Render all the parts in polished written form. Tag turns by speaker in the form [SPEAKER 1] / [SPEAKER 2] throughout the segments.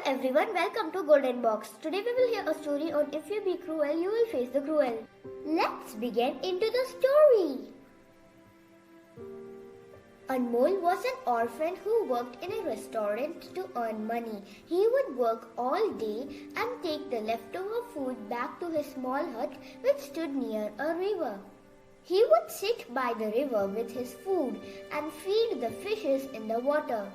[SPEAKER 1] Hello everyone, welcome to Golden Box. Today we will hear a story on if you be cruel, you will face the cruel. Let's begin into the story. Anmol was an orphan who worked in a restaurant to earn money. He would work all day and take the leftover food back to his small hut which stood near a river. He would sit by the river with his food and feed the fishes in the water.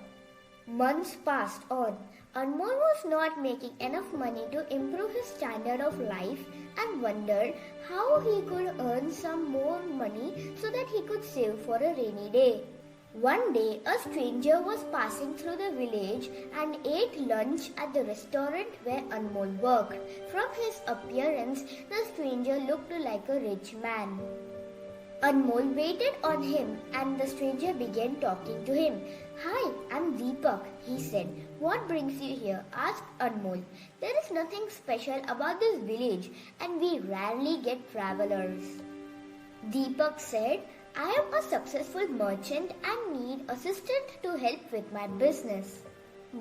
[SPEAKER 1] Months passed on. Anmol was not making enough money to improve his standard of life and wondered how he could earn some more money so that he could save for a rainy day. One day, a stranger was passing through the village and ate lunch at the restaurant where Anmol worked. From his appearance, the stranger looked like a rich man. Anmol waited on him and the stranger began talking to him. "Hi, I'm Deepak," he said. "What brings you here?" asked Anmol. "There is nothing special about this village and we rarely get travelers." Deepak said, "I am a successful merchant and need assistance to help with my business.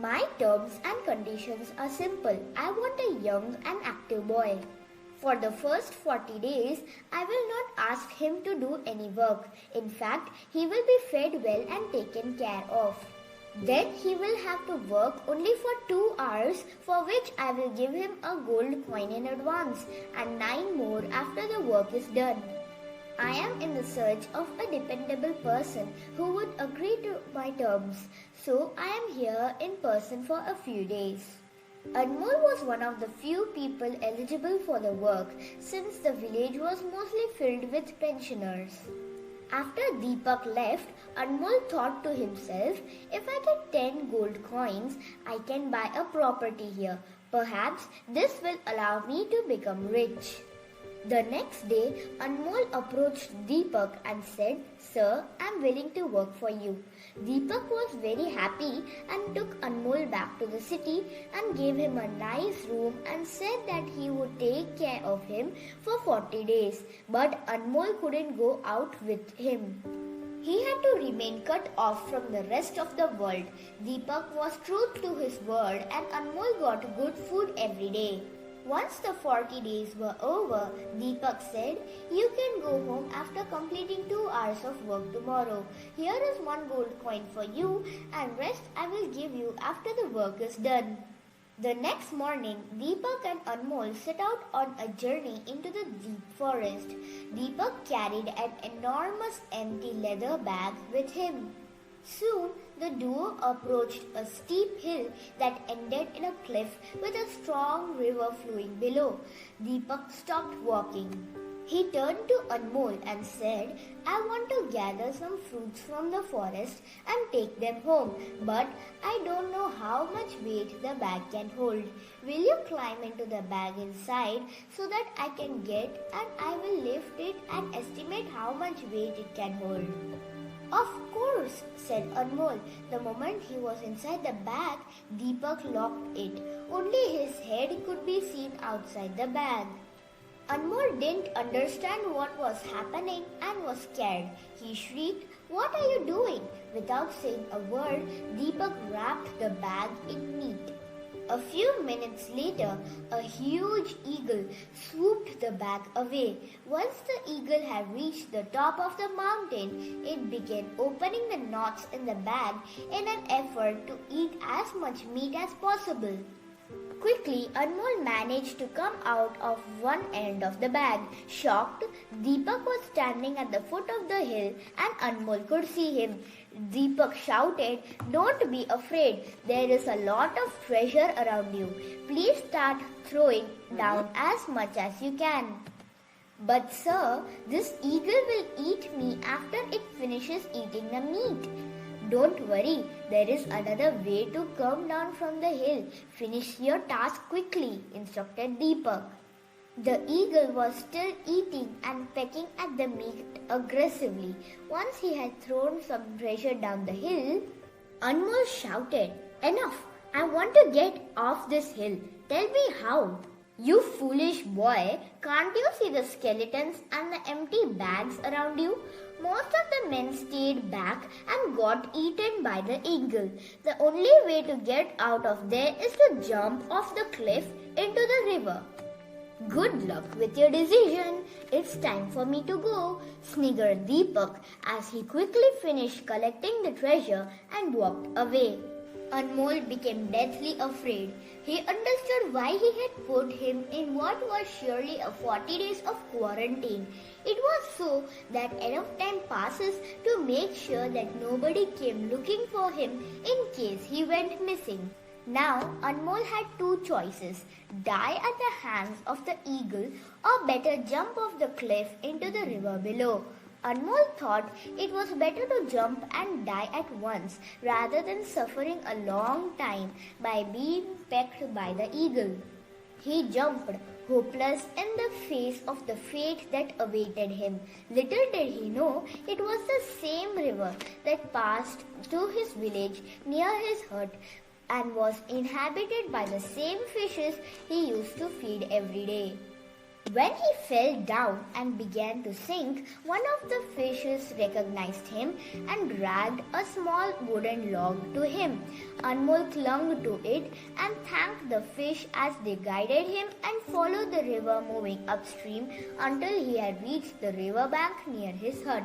[SPEAKER 1] My terms and conditions are simple. I want a young and active boy. For the first 40 days, I will not ask him to do any work. In fact, he will be fed well and taken care of. Then he will have to work only for 2 hours, for which I will give him a gold coin in advance and 9 more after the work is done. I am in the search of a dependable person who would agree to my terms, so I am here in person for a few days." Anmol was one of the few people eligible for the work since the village was mostly filled with pensioners. After Deepak left, Anmol thought to himself, "If I get 10 gold coins, I can buy a property here. Perhaps this will allow me to become rich." The next day, Anmol approached Deepak and said, "Sir, I am willing to work for you." Deepak was very happy and took Anmol back to the city and gave him a nice room and said that he would take care of him for 40 days. But Anmol couldn't go out with him. He had to remain cut off from the rest of the world. Deepak was true to his word and Anmol got good food every day. Once the 40 days were over, Deepak said, "You can go home after completing 2 hours of work tomorrow. Here is 1 gold coin for you and rest I will give you after the work is done." The next morning, Deepak and Anmol set out on a journey into the deep forest. Deepak carried an enormous empty leather bag with him. Soon, the duo approached a steep hill that ended in a cliff with a strong river flowing below. Deepak stopped walking. He turned to Anmol and said, "I want to gather some fruits from the forest and take them home, but I don't know how much weight the bag can hold. Will you climb into the bag inside so that I can get and I will lift it and estimate how much weight it can hold?" "Of course," said Anmol. The moment he was inside the bag, Deepak locked it. Only his head could be seen outside the bag. Anmol didn't understand what was happening and was scared. He shrieked, "What are you doing?" Without saying a word, Deepak wrapped the bag in neat. A few minutes later, a huge eagle swooped the bag away. Once the eagle had reached the top of the mountain, it began opening the knots in the bag in an effort to eat as much meat as possible. Quickly, Anmol managed to come out of one end of the bag. Shocked, Deepak was standing at the foot of the hill and Anmol could see him. Deepak shouted, "Don't be afraid. There is a lot of treasure around you. Please start throwing down as much as you can." "But sir, this eagle will eat me after it finishes eating the meat." "Don't worry, there is another way to come down from the hill. Finish your task quickly," instructed Deepak. The eagle was still eating and pecking at the meat aggressively. Once he had thrown some treasure down the hill, Anmol shouted, "Enough! I want to get off this hill. Tell me how." "You foolish boy, can't you see the skeletons and the empty bags around you? Most of the men stayed back and got eaten by the eagle. The only way to get out of there is to jump off the cliff into the river. Good luck with your decision. It's time for me to go, sniggered Deepak as he quickly finished collecting the treasure and walked away. Anmol became deathly afraid. He understood why he had put him in what was surely a 40 days of quarantine. It was so that enough time passes to make sure that nobody came looking for him in case he went missing. Now, Anmol had two choices, die at the hands of the eagle or better jump off the cliff into the river below. Anmol thought it was better to jump and die at once rather than suffering a long time by being pecked by the eagle. He jumped, hopeless in the face of the fate that awaited him. Little did he know it was the same river that passed through his village near his hut and was inhabited by the same fishes he used to feed every day. When he fell down and began to sink, one of the fishes recognized him and dragged a small wooden log to him. Anmol clung to it and thanked the fish as they guided him and followed the river moving upstream until he had reached the river bank near his hut.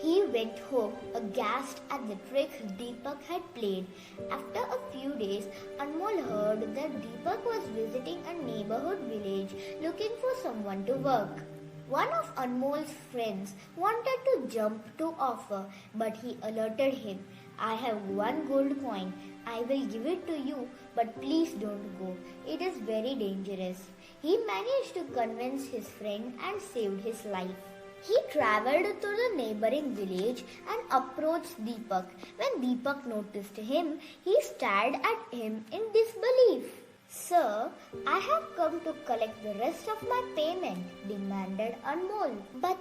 [SPEAKER 1] He went home aghast at the trick Deepak had played. After a few days, Anmol heard that Deepak was visiting a neighborhood village looking for someone to work. One of Anmol's friends wanted to jump to offer, but he alerted him. I have 1 gold coin. I will give it to you, but please don't go. It is very dangerous. He managed to convince his friend and saved his life. He travelled to the neighbouring village and approached Deepak. When Deepak noticed him, he stared at him in disbelief. Sir, I have come to collect the rest of my payment, demanded Anmol. But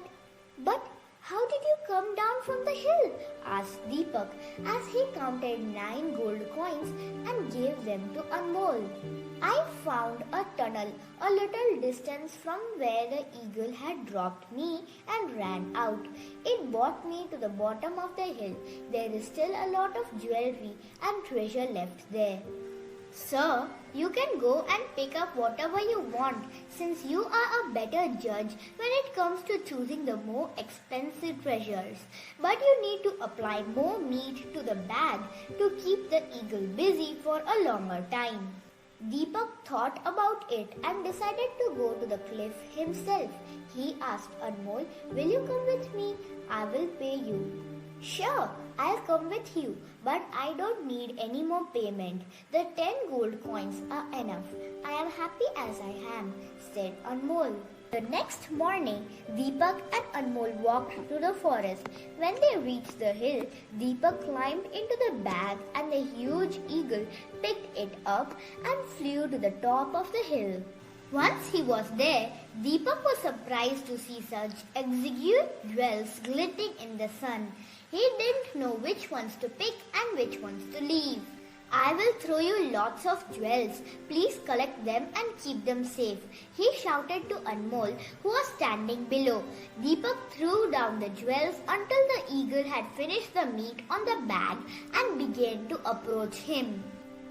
[SPEAKER 1] how did you come down from the hill? Asked Deepak as he counted 9 gold coins and gave them to Anmol. I found a tunnel a little distance from where the eagle had dropped me and ran out. It brought me to the bottom of the hill. There is still a lot of jewelry and treasure left there. Sir, you can go and pick up whatever you want since you are a better judge when it comes to choosing the more expensive treasures. But you need to apply more meat to the bag to keep the eagle busy for a longer time. Deepak thought about it and decided to go to the cliff himself. He asked Anmol, will you come with me? I will pay you. Sure, I'll come with you, but I don't need any more payment. The 10 gold coins are enough. I am happy as I am, said Anmol. The next morning, Deepak and Anmol walked to the forest. When they reached the hill, Deepak climbed into the bag and the huge eagle picked it up and flew to the top of the hill. Once he was there, Deepak was surprised to see such exquisite jewels glittering in the sun. He didn't know which ones to pick and which ones to leave. I will throw you lots of jewels. Please collect them and keep them safe, he shouted to Anmol, who was standing below. Deepak threw down the jewels until the eagle had finished the meat on the bag and began to approach him.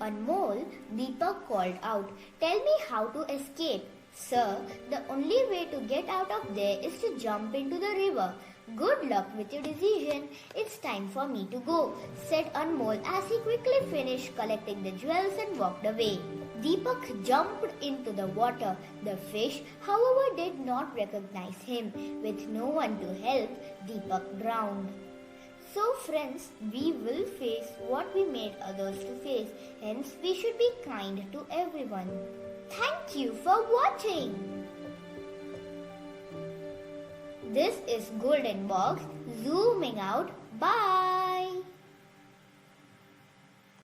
[SPEAKER 1] Anmol, Deepak called out, tell me how to escape. Sir, the only way to get out of there is to jump into the river. Good luck with your decision. It's time for me to go, said Anmol as he quickly finished collecting the jewels and walked away. Deepak jumped into the water. The fish, however, did not recognize him. With no one to help, Deepak drowned. So friends, we will face what we made others to face. Hence, we should be kind to everyone. Thank you for watching. This is Golden Box zooming out. Bye.